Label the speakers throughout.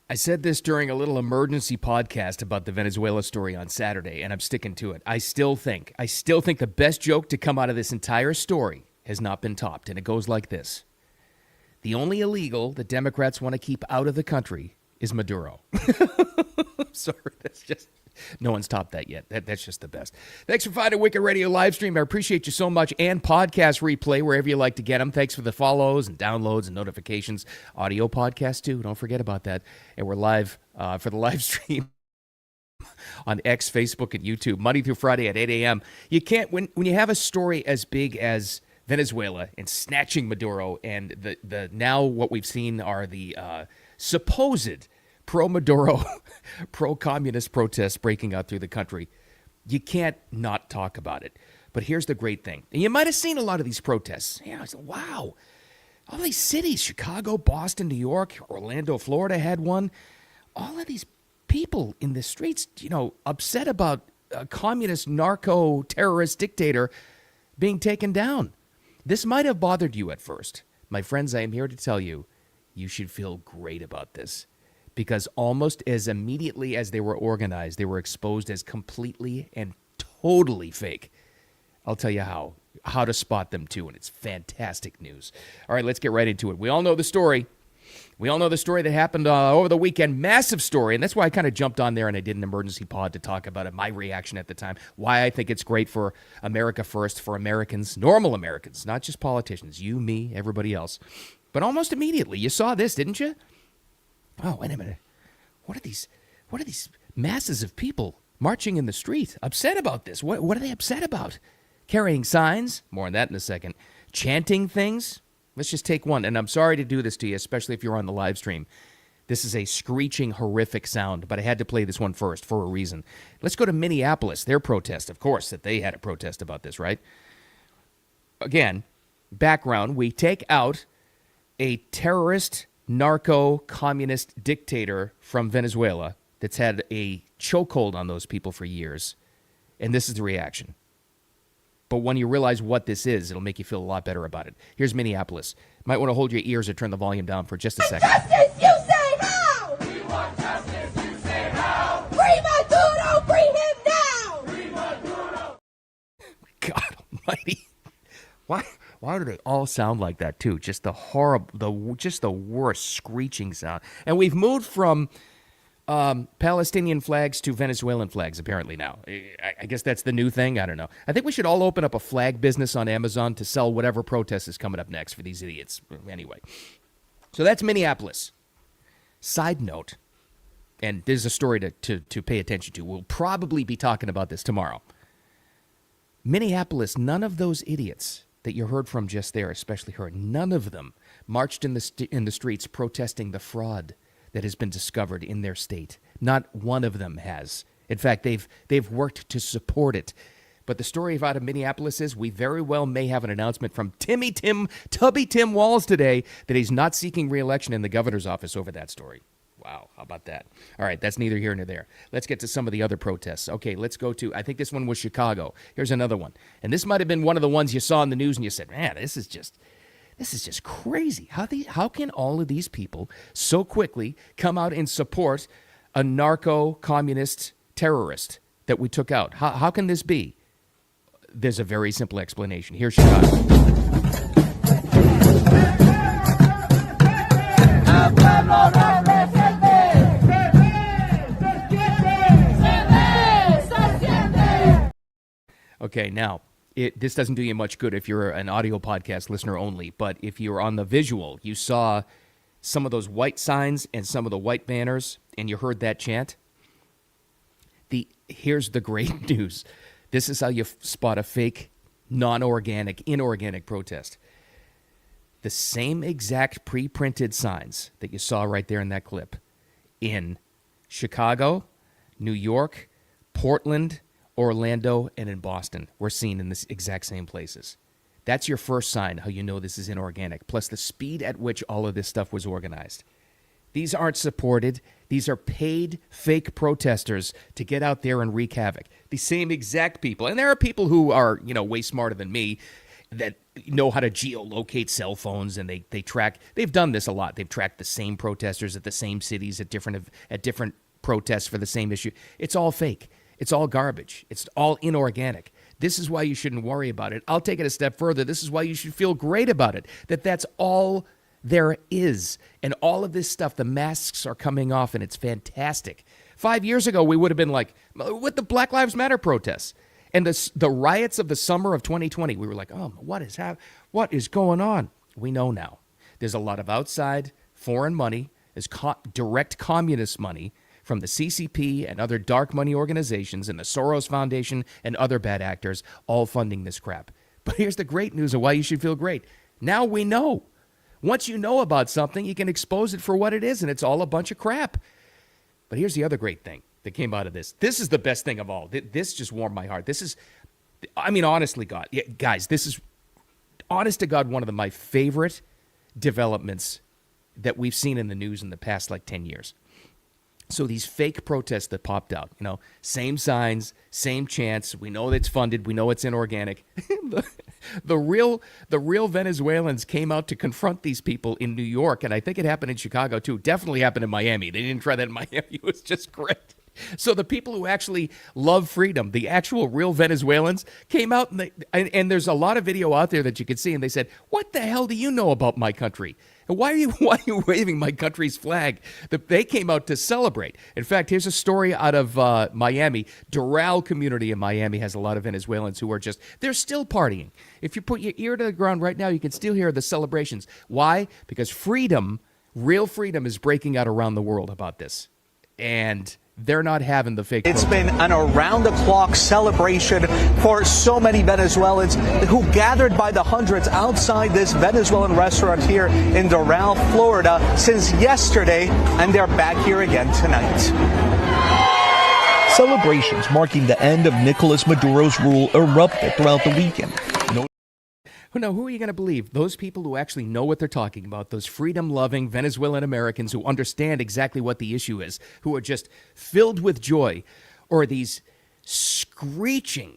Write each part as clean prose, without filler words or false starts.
Speaker 1: I said this during a little emergency podcast about the Venezuela story on Saturday, and I'm sticking to it. I still think the best joke to come out of this entire story has not been topped, and it goes like this. The only illegal the Democrats want to keep out of the country is Maduro. Sorry, that's just... No one's topped that yet. That's just the best. Thanks for finding Wicked Radio live stream. I appreciate you so much. And podcast replay, wherever you like to get them. Thanks for the follows and downloads and notifications. Audio podcast, too. Don't forget about that. And we're live for the live stream on X, Facebook, and YouTube, Monday through Friday at 8 a.m. You can't, when you have a story as big as Venezuela and snatching Maduro, and the now what we've seen are the supposed pro-Maduro, pro-communist protests breaking out through the country. You can't not talk about it. But here's the great thing. And you might have seen a lot of these protests. Yeah, I said, wow. All these cities, Chicago, Boston, New York, Orlando, Florida had one. All of these people in the streets, upset about a communist narco-terrorist dictator being taken down. This might have bothered you at first. My friends, I am here to tell you, you should feel great about this. Because almost as immediately as they were organized, they were exposed as completely and totally fake. I'll tell you how to spot them too, and it's fantastic news. All right, let's get right into it. We all know the story. We all know the story that happened over the weekend. Massive story, and that's why I kind of jumped on there and I did an emergency pod to talk about it, my reaction at the time, why I think it's great for America first, for Americans, normal Americans, not just politicians, you, me, everybody else. But almost immediately, you saw this, didn't you? Oh, wait a minute. What are these masses of people marching in the street, upset about this? What are they upset about? Carrying signs, more on that in a second. Chanting things. Let's just take one. And I'm sorry to do this to you, especially if you're on the live stream. This is a screeching, horrific sound, but I had to play this one first for a reason. Let's go to Minneapolis, their protest. Of course, that they had a protest about this, right? Again, background, we take out a terrorist narco-communist dictator from Venezuela that's had a chokehold on those people for years. And this is the reaction. But when you realize what this is, it'll make you feel a lot better about it. Here's Minneapolis. Might want to hold your ears or turn the volume down for just a second.
Speaker 2: Justice, you say how? We want justice, you say how? Free Maduro, bring him down! Free Maduro!
Speaker 1: God almighty. Why do they all sound like that too? Just the worst screeching sound. And we've moved from Palestinian flags to Venezuelan flags apparently now. I guess that's the new thing. I don't know. I think we should all open up a flag business on Amazon to sell whatever protest is coming up next for these idiots. Anyway, so that's Minneapolis. Side note, and there's a story to pay attention to. We'll probably be talking about this tomorrow. Minneapolis, none of those idiots that you heard from just there, especially her, none of them marched in the streets protesting the fraud that has been discovered in their state. Not one of them has. In fact, they've worked to support it. But the story out of Minneapolis is we very well may have an announcement from Tubby Tim Walz today that he's not seeking re-election in the governor's office over that story. Wow, how about that? All right, that's neither here nor there. Let's get to some of the other protests. Okay, let's go to, I think this one was Chicago. Here's another one. And this might have been one of the ones you saw in the news and you said, man, this is just crazy. How can all of these people so quickly come out and support a narco-communist terrorist that we took out? How can this be? There's a very simple explanation. Here's Chicago. Okay, now, this doesn't do you much good if you're an audio podcast listener only, but if you're on the visual, you saw some of those white signs and some of the white banners, and you heard that chant. Here's the great news. This is how you spot a fake, inorganic protest. The same exact pre-printed signs that you saw right there in that clip in Chicago, New York, Portland, Orlando, and in Boston were seen in the exact same places. That's your first sign how you know this is inorganic, plus the speed at which all of this stuff was organized. These aren't supported. These are paid fake protesters to get out there and wreak havoc. The same exact people. And there are people who are, way smarter than me that know how to geolocate cell phones, and they track. They've done this a lot. They've tracked the same protesters at the same cities at different protests for the same issue. It's all fake. It's all garbage. It's all inorganic. This is why you shouldn't worry about it. I'll take it a step further. This is why you should feel great about it, that's all there is. And all of this stuff, the masks are coming off, and it's fantastic. 5 years ago, we would have been like, with the Black Lives Matter protests and the riots of the summer of 2020, we were like, oh, what is going on? We know now. There's a lot of outside foreign money, there's direct communist money from the CCP and other dark money organizations and the Soros Foundation and other bad actors all funding this crap. But here's the great news of why you should feel great. Now we know. Once you know about something, you can expose it for what it is, and it's all a bunch of crap. But here's the other great thing that came out of this. This is the best thing of all. This just warmed my heart. Honestly, guys, this is, honest to God, one of my favorite developments that we've seen in the news in the past, 10 years. So these fake protests that popped out, same signs, same chants. We know it's funded. We know it's inorganic. The real Venezuelans came out to confront these people in New York, and I think it happened in Chicago too. Definitely happened in Miami. They didn't try that in Miami. It was just great. So the people who actually love freedom, the actual real Venezuelans, came out, and there's a lot of video out there that you could see, and they said, "What the hell do you know about my country? And why are you waving my country's flag?" They came out to celebrate. In fact, here's a story out of Miami. Doral community in Miami has a lot of Venezuelans who are they're still partying. If you put your ear to the ground right now, you can still hear the celebrations. Why? Because freedom, real freedom, is breaking out around the world about this. And they're not having the fake
Speaker 3: It's
Speaker 1: protest.
Speaker 3: been an around-the-clock celebration for so many Venezuelans who gathered by the hundreds outside this Venezuelan restaurant here in Doral, Florida, since yesterday, and they're back here again tonight.
Speaker 4: Celebrations marking the end of Nicolas Maduro's rule erupted throughout the weekend.
Speaker 1: No, who are you going to believe? Those people who actually know what they're talking about, those freedom-loving Venezuelan Americans who understand exactly what the issue is, who are just filled with joy, or these screeching,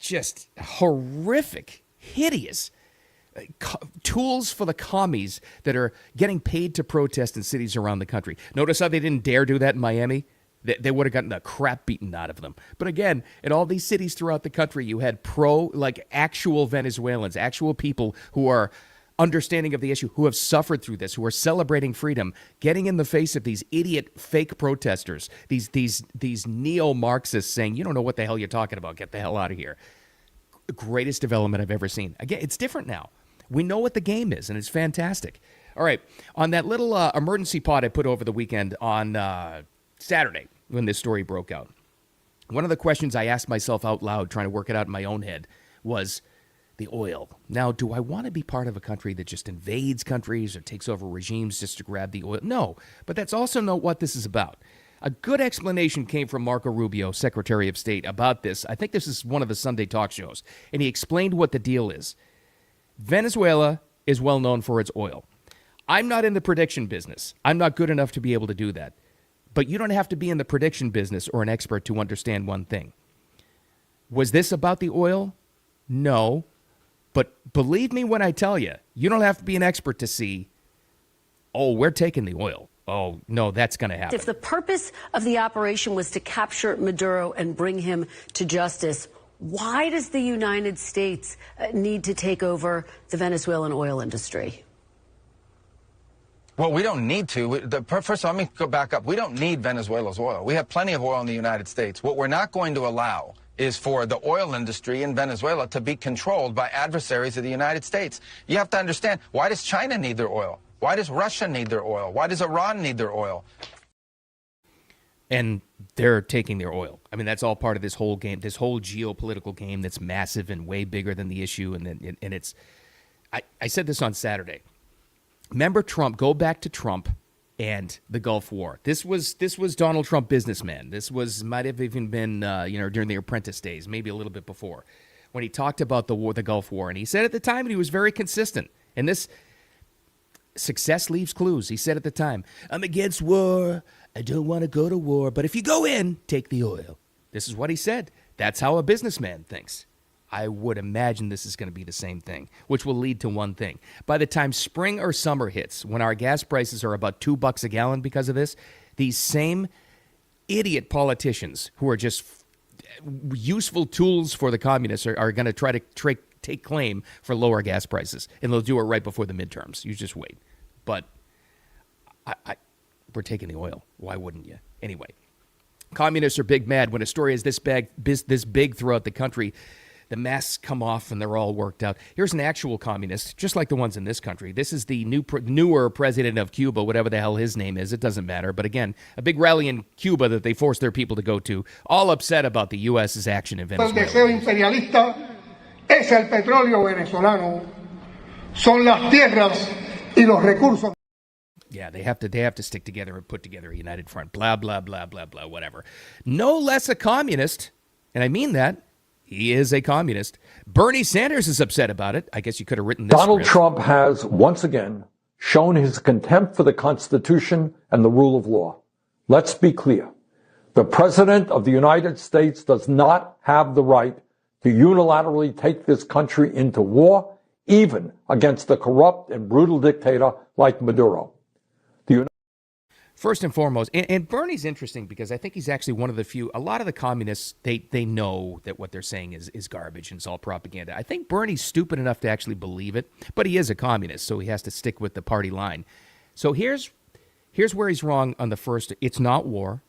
Speaker 1: just horrific, hideous tools for the commies that are getting paid to protest in cities around the country. Notice how they didn't dare do that in Miami? They would have gotten the crap beaten out of them. But again, in all these cities throughout the country, you had actual Venezuelans, actual people who are understanding of the issue, who have suffered through this, who are celebrating freedom, getting in the face of these idiot fake protesters, these neo-Marxists saying, "You don't know what the hell you're talking about. Get the hell out of here." Greatest development I've ever seen. Again, it's different now. We know what the game is, and it's fantastic. All right, on that little emergency pod I put over the weekend on Saturday, when this story broke out, one of the questions I asked myself out loud, trying to work it out in my own head, was the oil. Now, do I want to be part of a country that just invades countries or takes over regimes just to grab the oil? No, but that's also not what this is about. A good explanation came from Marco Rubio, Secretary of State, about this. I think this is one of the Sunday talk shows, and he explained what the deal is. Venezuela is well known for its oil. I'm not in the prediction business. I'm not good enough to be able to do that. But you don't have to be in the prediction business or an expert to understand one thing. Was this about the oil? No. But believe me when I tell you, you don't have to be an expert to see, oh, we're taking the oil. Oh, no, that's going to happen.
Speaker 5: If the purpose of the operation was to capture Maduro and bring him to justice, why does the United States need to take over the Venezuelan oil industry?
Speaker 6: Well, we don't need to. First of all, let me go back up. We don't need Venezuela's oil. We have plenty of oil in the United States. What we're not going to allow is for the oil industry in Venezuela to be controlled by adversaries of the United States. You have to understand, why does China need their oil? Why does Russia need their oil? Why does Iran need their oil?
Speaker 1: And they're taking their oil. I mean, that's all part of this whole game, this whole geopolitical game that's massive and way bigger than the issue. And it's, I said this on Saturday. Remember Trump, go back to Trump and the Gulf War. This was Donald Trump businessman. This might have even been, during the Apprentice days, maybe a little bit before, when he talked about the Gulf War. And he said at the time, and he was very consistent, and this success leaves clues. He said at the time, "I'm against war. I don't want to go to war. But if you go in, take the oil." This is what he said. That's how a businessman thinks. I would imagine this is going to be the same thing, which will lead to one thing. By the time spring or summer hits, when our gas prices are about $2 a gallon because of this, these same idiot politicians who are just useful tools for the communists are going to try to take claim for lower gas prices, and they'll do it right before the midterms. You just wait. But we're taking the oil. Why wouldn't you? Anyway, communists are big mad when a story is this big throughout the country. The masks come off and they're all worked out. Here's an actual communist, just like the ones in this country. This is the newer president of Cuba, whatever the hell his name is. It doesn't matter. But again, a big rally in Cuba that they forced their people to go to, all upset about the U.S.'s action in Venezuela.
Speaker 7: El deseo imperialista es el petróleo venezolano. Son las tierras y los recursos.
Speaker 1: Yeah, they have to stick together and put together a united front. Blah, blah, blah, blah, blah, whatever. No less a communist, and I mean that. He is a communist. Bernie Sanders is upset about it. I guess you could have written this.
Speaker 8: Donald Trump has once again shown his contempt for the Constitution and the rule of law. Let's be clear. The President of the United States does not have the right to unilaterally take this country into war, even against a corrupt and brutal dictator like Maduro.
Speaker 1: First and foremost, and Bernie's interesting because I think he's actually one of the few. A lot of the communists, they know that what they're saying is garbage and it's all propaganda. I think Bernie's stupid enough to actually believe it, but he is a communist, so he has to stick with the party line. So here's where he's wrong on the first. It's not war.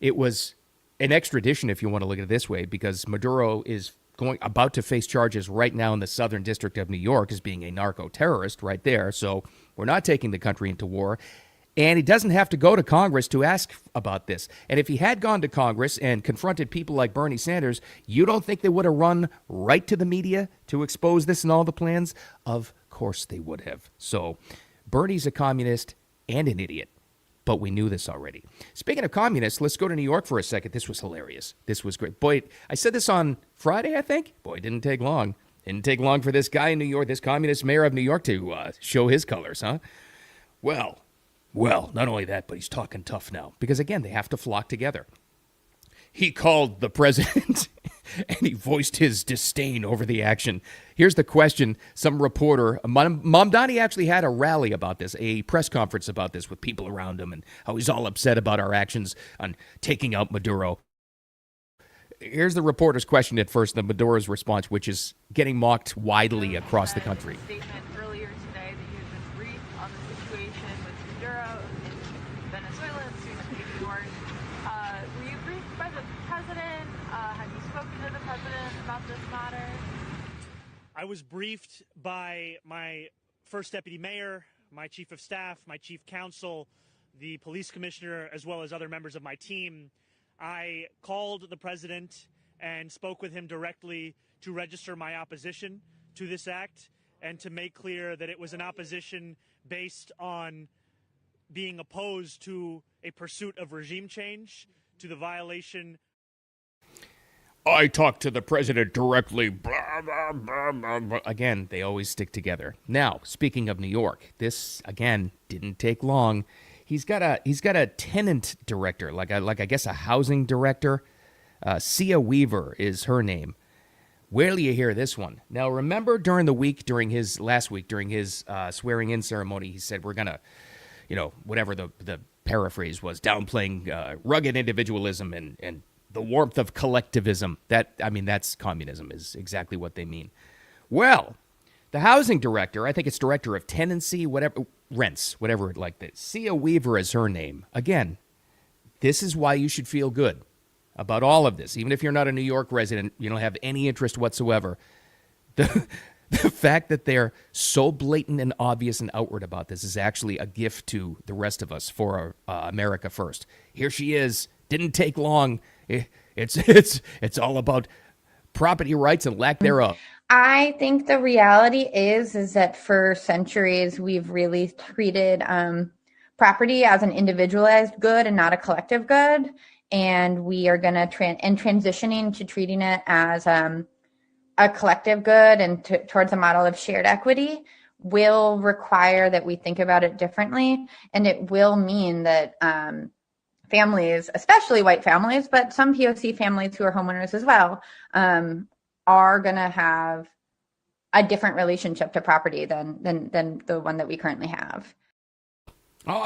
Speaker 1: It was an extradition, if you want to look at it this way, because Maduro is about to face charges right now in the Southern District of New York as being a narco-terrorist right there. So we're not taking the country into war. And he doesn't have to go to Congress to ask about this. And if he had gone to Congress and confronted people like Bernie Sanders, you don't think they would have run right to the media to expose this and all the plans? Of course they would have. So Bernie's a communist and an idiot. But we knew this already. Speaking of communists, let's go to New York for a second. This was hilarious. This was great. Boy, I said this on Friday, I think. Boy, it didn't take long. Didn't take long for this guy in New York, this communist mayor of New York, to show his colors, huh? Well, not only that, but he's talking tough now. Because, again, they have to flock together. He called the president, and he voiced his disdain over the action. Here's the question. Some reporter, Mamdani actually had a rally about this, a press conference about this with people around him, and how he's all upset about our actions on taking out Maduro. Here's the reporter's question at first, and Maduro's response, which is getting mocked widely across the country.
Speaker 9: I was briefed by my first deputy mayor, my chief of staff, my chief counsel, the police commissioner, as well as other members of my team. I called the president and spoke with him directly to register my opposition to this act and to make clear that it was an opposition based on being opposed to a pursuit of regime change, to the violation.
Speaker 1: I talked to the president directly. Blah, blah, blah, blah, blah. Again, they always stick together. Now, speaking of New York, this again didn't take long. He's got a tenant director, like I guess a housing director. Sia Weaver is her name. Where do you hear this one? Now, remember during his swearing in ceremony, he said we're gonna, whatever the paraphrase was, downplaying rugged individualism and the warmth of collectivism. That's communism is exactly what they mean. Well, the housing director, I think it's director of tenancy, rents, whatever like that. Sia Weaver is her name. Again, this is why you should feel good about all of this. Even if you're not a New York resident, you don't have any interest whatsoever. The fact that they're so blatant and obvious and outward about this is actually a gift to the rest of us for America First. Here she is. Didn't take long. It's all about property rights and lack thereof.
Speaker 10: I think the reality is that for centuries we've really treated property as an individualized good and not a collective good, and we are going to transitioning to treating it as a collective good and towards a model of shared equity will require that we think about it differently, and it will mean that families, especially white families, but some POC families who are homeowners as well, are going to have a different relationship to property than the one that we currently have.
Speaker 1: Oh,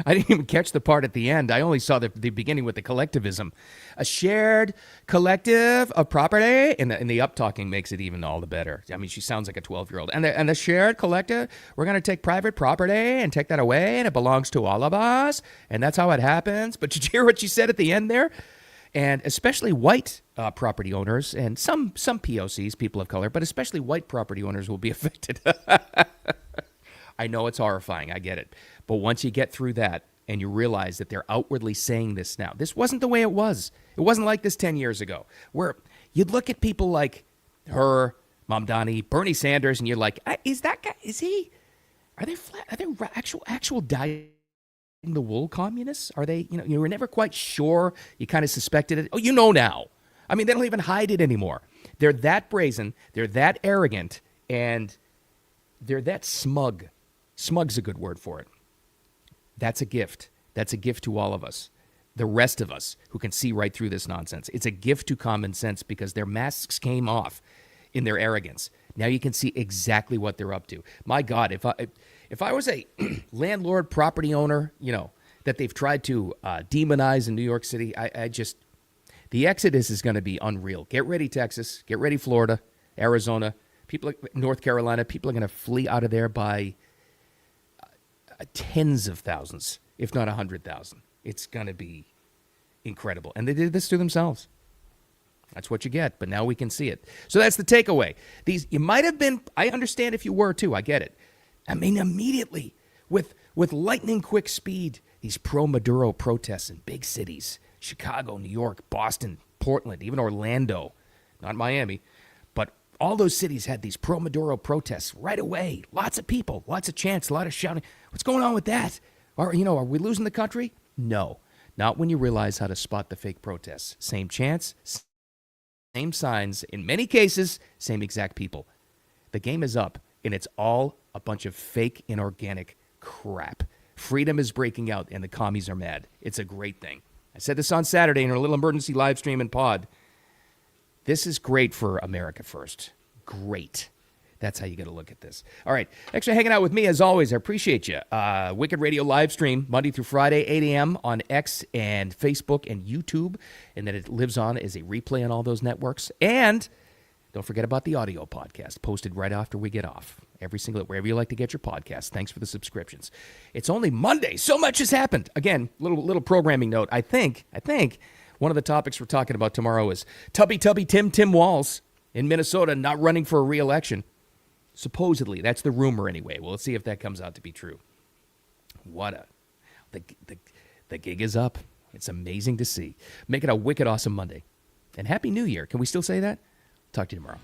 Speaker 1: I didn't even catch the part at the end. I only saw the beginning with the collectivism. A shared collective of property. And the up-talking makes it even all the better. I mean, she sounds like a 12-year-old. And the shared collective, we're going to take private property and take that away, and it belongs to all of us. And that's how it happens. But did you hear what she said at the end there? And especially white property owners and some POCs, people of color, but especially white property owners will be affected. I know it's horrifying. I get it. But once you get through that and you realize that they're outwardly saying this now, this wasn't the way it was. It wasn't like this 10 years ago, where you'd look at people like her, Mamdani, Bernie Sanders, and you're like, is that guy, is he, are they actual dying the wool communists? Are they, you were never quite sure. You kind of suspected it. Oh, you know now. I mean, they don't even hide it anymore. They're that brazen. They're that arrogant. And they're that smug. Smug's a good word for it. That's a gift. That's a gift to all of us. The rest of us who can see right through this nonsense. It's a gift to common sense because their masks came off in their arrogance. Now you can see exactly what they're up to. My God, if I was a landlord, property owner, that they've tried to demonize in New York City, the exodus is going to be unreal. Get ready, Texas. Get ready, Florida, Arizona. People, North Carolina, people are going to flee out of there by tens of thousands, if not 100,000. It's going to be incredible. And they did this to themselves. That's what you get. But now we can see it. So that's the takeaway. You might have been, I understand if you were too, I get it. I mean, immediately, with lightning quick speed, these pro-Maduro protests in big cities, Chicago, New York, Boston, Portland, even Orlando, not Miami, but all those cities had these pro-Maduro protests right away. Lots of people, lots of chants, a lot of shouting. What's going on with that? Are we losing the country? No, not when you realize how to spot the fake protests. Same chants, same signs, in many cases, same exact people. The game is up, and it's all a bunch of fake, inorganic crap. Freedom is breaking out, and the commies are mad. It's a great thing. I said this on Saturday in our little emergency live stream and pod. This is great for America first. Great. That's how you got to look at this. All right. Thanks for hanging out with me, as always. I appreciate you. Wicked Radio live stream, Monday through Friday, 8 a.m. on X and Facebook and YouTube. And then it lives on as a replay on all those networks. And don't forget about the audio podcast, posted right after we get off. Wherever you like to get your podcast. Thanks for the subscriptions. It's only Monday. So much has happened. Again, little programming note. I think one of the topics we're talking about tomorrow is Tubby Tim Walz in Minnesota not running for a re-election. Supposedly. That's the rumor anyway. Well, let's see if that comes out to be true. The gig is up. It's amazing to see. Make it a wicked awesome Monday. And Happy New Year. Can we still say that? Talk to you tomorrow.